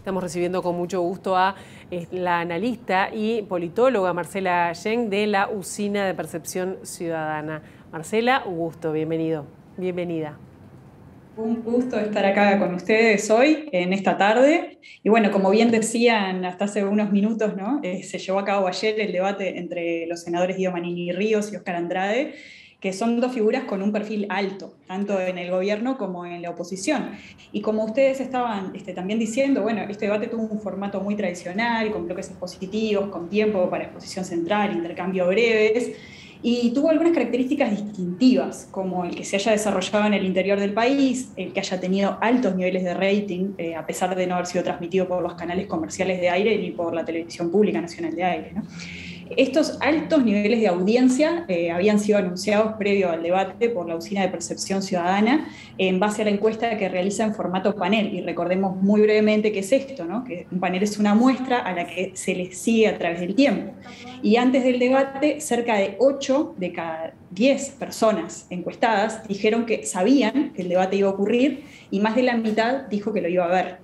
Estamos recibiendo con mucho gusto a la analista y politóloga Marcela Yeng de la Usina de Percepción Ciudadana. Marcela, un gusto, bienvenida. Un gusto estar acá con ustedes hoy, en esta tarde. Y bueno, como bien decían hasta hace unos minutos, ¿no? Se llevó a cabo ayer el debate entre los senadores Guido Manini Ríos y Óscar Andrade, que son dos figuras con un perfil alto, tanto en el gobierno como en la oposición. Y como ustedes estaban también diciendo, bueno, este debate tuvo un formato muy tradicional, con bloques expositivos, con tiempo para exposición central, intercambio breves, y tuvo algunas características distintivas, como el que se haya desarrollado en el interior del país, el que haya tenido altos niveles de rating, a pesar de no haber sido transmitido por los canales comerciales de aire ni por la televisión pública nacional de aire, ¿no? Estos altos niveles de audiencia habían sido anunciados previo al debate por la Usina de Percepción Ciudadana en base a la encuesta que realiza en formato panel. Y recordemos muy brevemente qué es esto, ¿no? Que un panel es una muestra a la que se le sigue a través del tiempo. Y antes del debate, cerca de 8 de cada 10 personas encuestadas dijeron que sabían que el debate iba a ocurrir y más de la mitad dijo que lo iba a ver.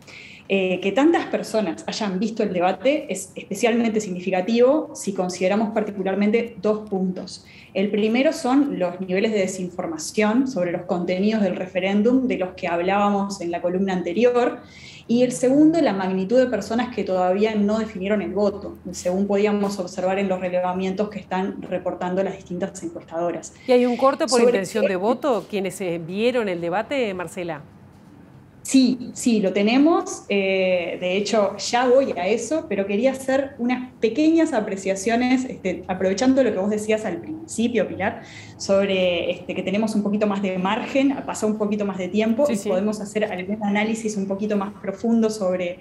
Que tantas personas hayan visto el debate es especialmente significativo si consideramos particularmente dos puntos. El primero son los niveles de desinformación sobre los contenidos del referéndum de los que hablábamos en la columna anterior, y el segundo, la magnitud de personas que todavía no definieron el voto, según podíamos observar en los relevamientos que están reportando las distintas encuestadoras. ¿Y hay un corte por intención de voto? ¿Quienes vieron el debate, Marcela? Sí, lo tenemos. De hecho, ya voy a eso, pero quería hacer unas pequeñas apreciaciones, aprovechando lo que vos decías al principio, Pilar, sobre que tenemos un poquito más de margen, ha pasado un poquito más de tiempo, sí. Podemos hacer algún análisis un poquito más profundo sobre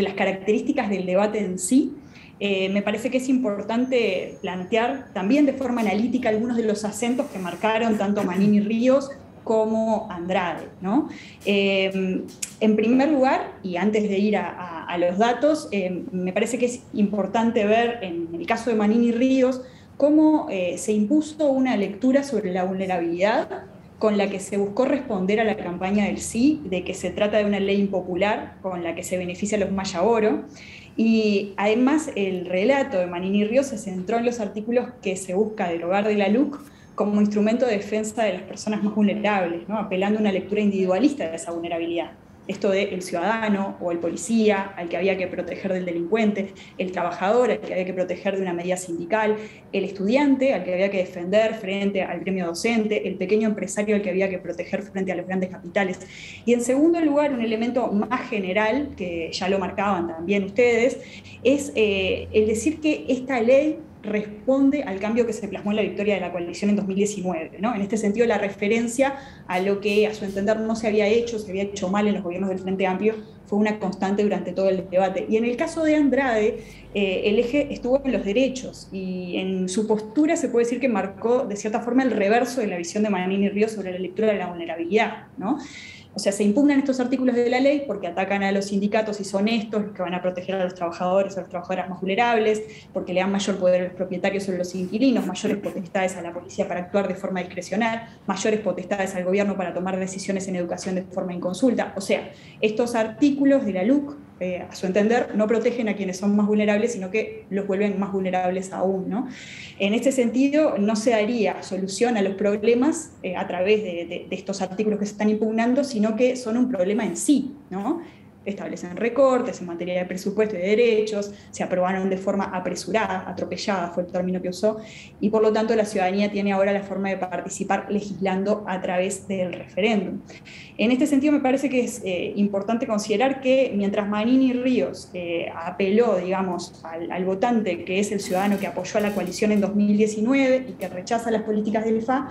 las características del debate en sí. Me parece que es importante plantear también de forma analítica algunos de los acentos que marcaron tanto Manini Ríos como Andrade, ¿no? En primer lugar, y antes de ir a los datos, me parece que es importante ver en el caso de Manini Ríos cómo se impuso una lectura sobre la vulnerabilidad con la que se buscó responder a la campaña del sí, de que se trata de una ley impopular con la que se beneficia a los Mayaboro. Y además el relato de Manini Ríos se centró en los artículos que se busca derogar de la LUC como instrumento de defensa de las personas más vulnerables, ¿no? Apelando a una lectura individualista de esa vulnerabilidad. Esto de el ciudadano o el policía, al que había que proteger del delincuente, el trabajador, al que había que proteger de una medida sindical, el estudiante, al que había que defender frente al gremio docente, el pequeño empresario, al que había que proteger frente a los grandes capitales. Y en segundo lugar, un elemento más general, que ya lo marcaban también ustedes, es el decir que esta ley responde al cambio que se plasmó en la victoria de la coalición en 2019, ¿no? En este sentido, la referencia a lo que a su entender no se había hecho mal en los gobiernos del Frente Amplio, fue una constante durante todo el debate. Y en el caso de Andrade, el eje estuvo en los derechos, y en su postura se puede decir que marcó de cierta forma el reverso de la visión de Manini Ríos sobre la lectura de la vulnerabilidad, ¿no? O sea, se impugnan estos artículos de la ley porque atacan a los sindicatos y son estos los que van a proteger a los trabajadores o a las trabajadoras más vulnerables, porque le dan mayor poder a los propietarios sobre los inquilinos, mayores potestades a la policía para actuar de forma discrecional, mayores potestades al gobierno para tomar decisiones en educación de forma inconsulta. O sea, estos artículos de la LUC, a su entender, no protegen a quienes son más vulnerables, sino que los vuelven más vulnerables aún, ¿no? En este sentido, no se daría solución a los problemas a través de estos artículos que se están impugnando, sino que son un problema en sí, ¿no? Establecen recortes en materia de presupuesto y de derechos, se aprobaron de forma apresurada, atropellada fue el término que usó, y por lo tanto la ciudadanía tiene ahora la forma de participar legislando a través del referéndum. En este sentido me parece que es importante considerar que mientras Manini Ríos apeló, digamos, al votante que es el ciudadano que apoyó a la coalición en 2019 y que rechaza las políticas del FA,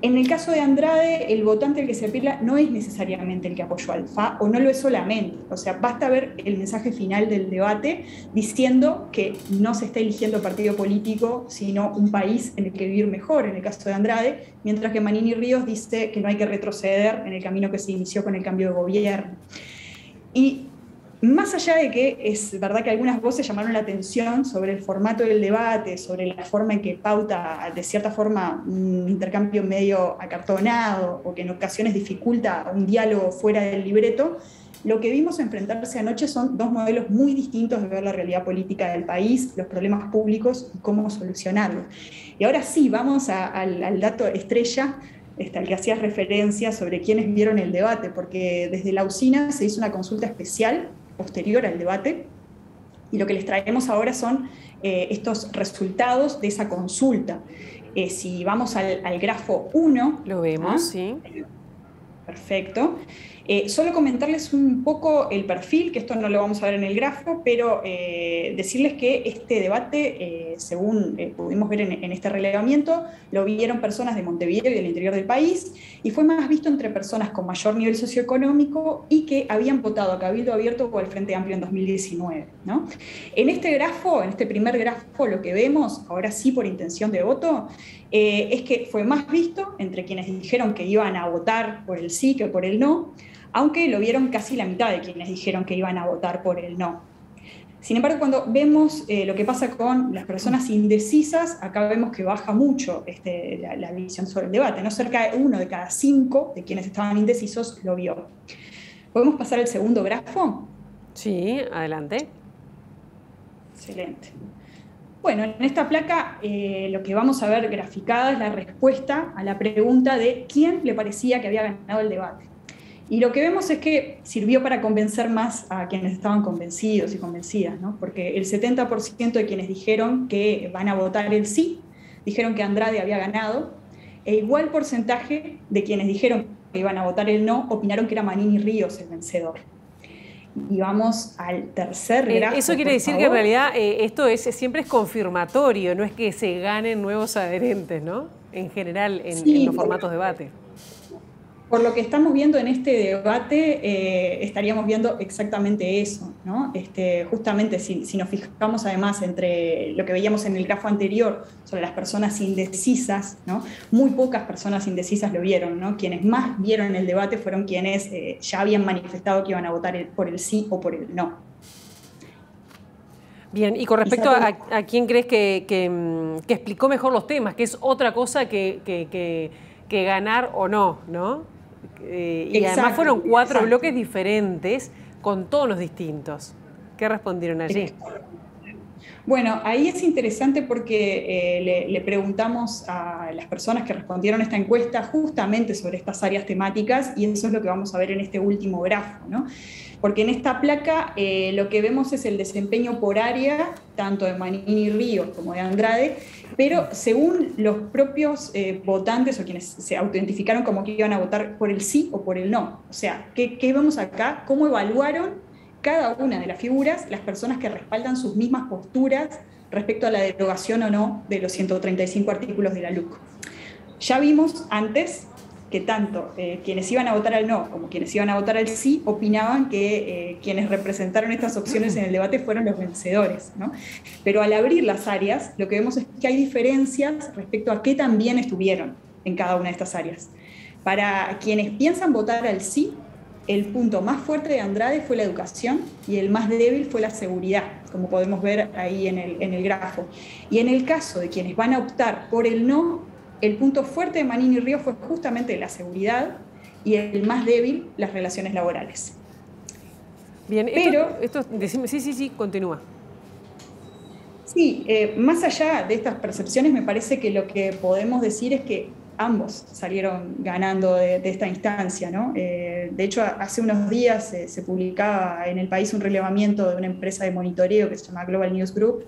en el caso de Andrade, el votante al que se apela no es necesariamente el que apoyó al FA, o no lo es solamente. O sea, basta ver el mensaje final del debate diciendo que no se está eligiendo partido político, sino un país en el que vivir mejor, en el caso de Andrade, mientras que Manini Ríos dice que no hay que retroceder en el camino que se inició con el cambio de gobierno. Y más allá de que es verdad que algunas voces llamaron la atención sobre el formato del debate, sobre la forma en que pauta de cierta forma un intercambio medio acartonado o que en ocasiones dificulta un diálogo fuera del libreto, lo que vimos enfrentarse anoche son dos modelos muy distintos de ver la realidad política del país, los problemas públicos y cómo solucionarlos. Y ahora sí, vamos al dato estrella, al que hacías referencia sobre quiénes vieron el debate, porque desde la usina se hizo una consulta especial posterior al debate, y lo que les traemos ahora son estos resultados de esa consulta. Si vamos al grafo 1. Lo vemos, sí. Perfecto. Solo comentarles un poco el perfil, que esto no lo vamos a ver en el grafo, pero decirles que este debate, según pudimos ver en este relevamiento, lo vieron personas de Montevideo y del interior del país, y fue más visto entre personas con mayor nivel socioeconómico y que habían votado a Cabildo Abierto o al Frente Amplio en 2019, ¿no? En este grafo, en este primer grafo, lo que vemos, ahora sí por intención de voto, es que fue más visto entre quienes dijeron que iban a votar por el sí que por el no, aunque lo vieron casi la mitad de quienes dijeron que iban a votar por el no. Sin embargo, cuando vemos lo que pasa con las personas indecisas, acá vemos que baja mucho la visión sobre el debate, ¿no? Cerca de 1 de cada 5 de quienes estaban indecisos lo vio. ¿Podemos pasar al segundo grafo? Sí, adelante. Excelente. Bueno, en esta placa lo que vamos a ver graficada es la respuesta a la pregunta de quién le parecía que había ganado el debate. Y lo que vemos es que sirvió para convencer más a quienes estaban convencidos y convencidas, ¿no? Porque el 70% de quienes dijeron que van a votar el sí, dijeron que Andrade había ganado, e igual porcentaje de quienes dijeron que iban a votar el no, opinaron que era Manini Ríos el vencedor. Y vamos al tercer grafo. Eso quiere decir que en realidad esto siempre es confirmatorio, no es que se ganen nuevos adherentes, ¿no? En general, en los formatos de debate. Por lo que estamos viendo en este debate, estaríamos viendo exactamente eso, ¿no? Justamente si nos fijamos además entre lo que veíamos en el grafo anterior sobre las personas indecisas, ¿no? Muy pocas personas indecisas lo vieron, ¿no? Quienes más vieron el debate fueron quienes ya habían manifestado que iban a votar por el sí o por el no. Bien, y con respecto a quién crees que explicó mejor los temas, que es otra cosa que ganar o no, ¿no? Y además fueron 4 bloques diferentes con tonos distintos. ¿Qué respondieron allí? Bueno, ahí es interesante porque le preguntamos a las personas que respondieron esta encuesta justamente sobre estas áreas temáticas, y eso es lo que vamos a ver en este último grafo, ¿no? Porque en esta placa lo que vemos es el desempeño por área, tanto de Manini Ríos como de Andrade, pero según los propios votantes o quienes se autoidentificaron como que iban a votar por el sí o por el no. O sea, ¿qué vemos acá? ¿Cómo evaluaron cada una de las figuras las personas que respaldan sus mismas posturas respecto a la derogación o no de los 135 artículos de la LUC? Ya vimos antes que tanto quienes iban a votar al no como quienes iban a votar al sí opinaban que quienes representaron estas opciones en el debate fueron los vencedores, ¿no? Pero al abrir las áreas, lo que vemos es que hay diferencias respecto a qué tan bien estuvieron en cada una de estas áreas. Para quienes piensan votar al sí, el punto más fuerte de Andrade fue la educación y el más débil fue la seguridad, como podemos ver ahí en el grafo. Y en el caso de quienes van a optar por el no, el punto fuerte de Manini Ríos fue justamente la seguridad y el más débil, las relaciones laborales. Bien, pero sí, continúa. Sí, más allá de estas percepciones, me parece que lo que podemos decir es que ambos salieron ganando de esta instancia, ¿no? De hecho, hace unos días se publicaba en El País un relevamiento de una empresa de monitoreo que se llama Global News Group,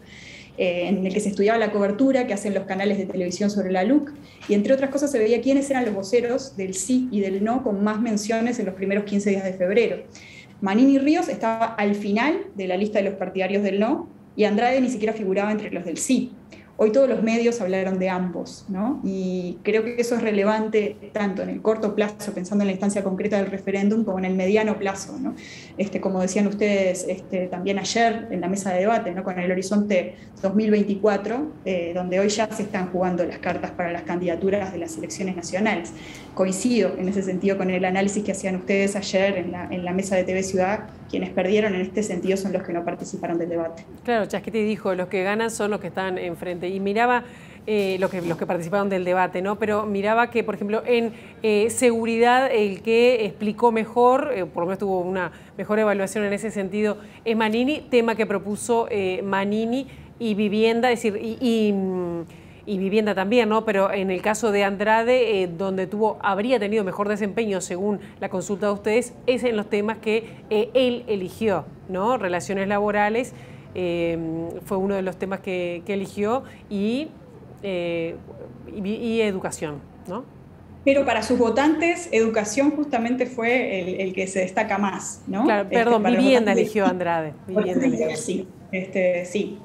en el que se estudiaba la cobertura que hacen los canales de televisión sobre la LUC, y entre otras cosas se veía quiénes eran los voceros del sí y del no con más menciones en los primeros 15 días de febrero. Manini Ríos estaba al final de la lista de los partidarios del no, y Andrade ni siquiera figuraba entre los del sí. Hoy todos los medios hablaron de ambos, ¿no? Y creo que eso es relevante tanto en el corto plazo, pensando en la instancia concreta del referéndum, como en el mediano plazo, ¿no? Como decían ustedes también ayer en la mesa de debate, ¿no? Con el horizonte 2024, donde hoy ya se están jugando las cartas para las candidaturas de las elecciones nacionales. Coincido en ese sentido con el análisis que hacían ustedes ayer en la mesa de TV Ciudad. Quienes perdieron en este sentido son los que no participaron del debate. Claro, Chasquetti dijo, los que ganan son los que están enfrente. Y miraba los que participaron del debate, ¿no? Pero miraba que, por ejemplo, en seguridad, el que explicó mejor, por lo menos tuvo una mejor evaluación en ese sentido, es Manini, tema que propuso Manini, y vivienda, es decir, y vivienda también, ¿no? Pero en el caso de Andrade, donde habría tenido mejor desempeño según la consulta de ustedes, es en los temas que él eligió, ¿no? Relaciones laborales fue uno de los temas que eligió y educación, ¿no? Pero para sus votantes, educación justamente fue el que se destaca más, ¿no? Claro, perdón, vivienda eligió Andrade. Vivienda eligió. Sí, sí.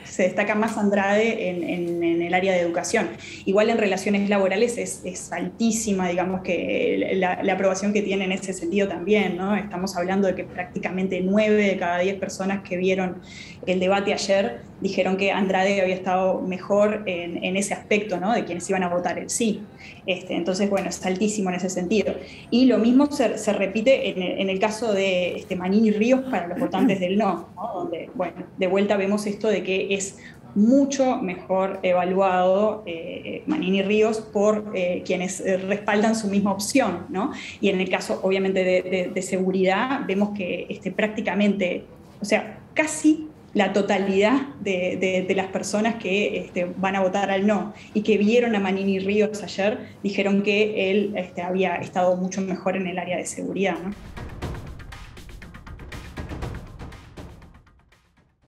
Se destaca más Andrade en el área de educación. Igual en relaciones laborales es altísima, digamos que la aprobación que tiene en ese sentido también, ¿no? Estamos hablando de que prácticamente 9 de cada 10 personas que vieron el debate ayer dijeron que Andrade había estado mejor en ese aspecto, ¿no? De quienes iban a votar el sí. Entonces, bueno, es altísimo en ese sentido. Y lo mismo se repite en el caso de Manini Ríos para los votantes del no, ¿no? Donde, bueno, de vuelta vemos esto de que es mucho mejor evaluado Manini Ríos por quienes respaldan su misma opción, ¿no? Y en el caso, obviamente, de seguridad, vemos que prácticamente, o sea, casi la totalidad de las personas que van a votar al no y que vieron a Manini Ríos ayer dijeron que él había estado mucho mejor en el área de seguridad, ¿no?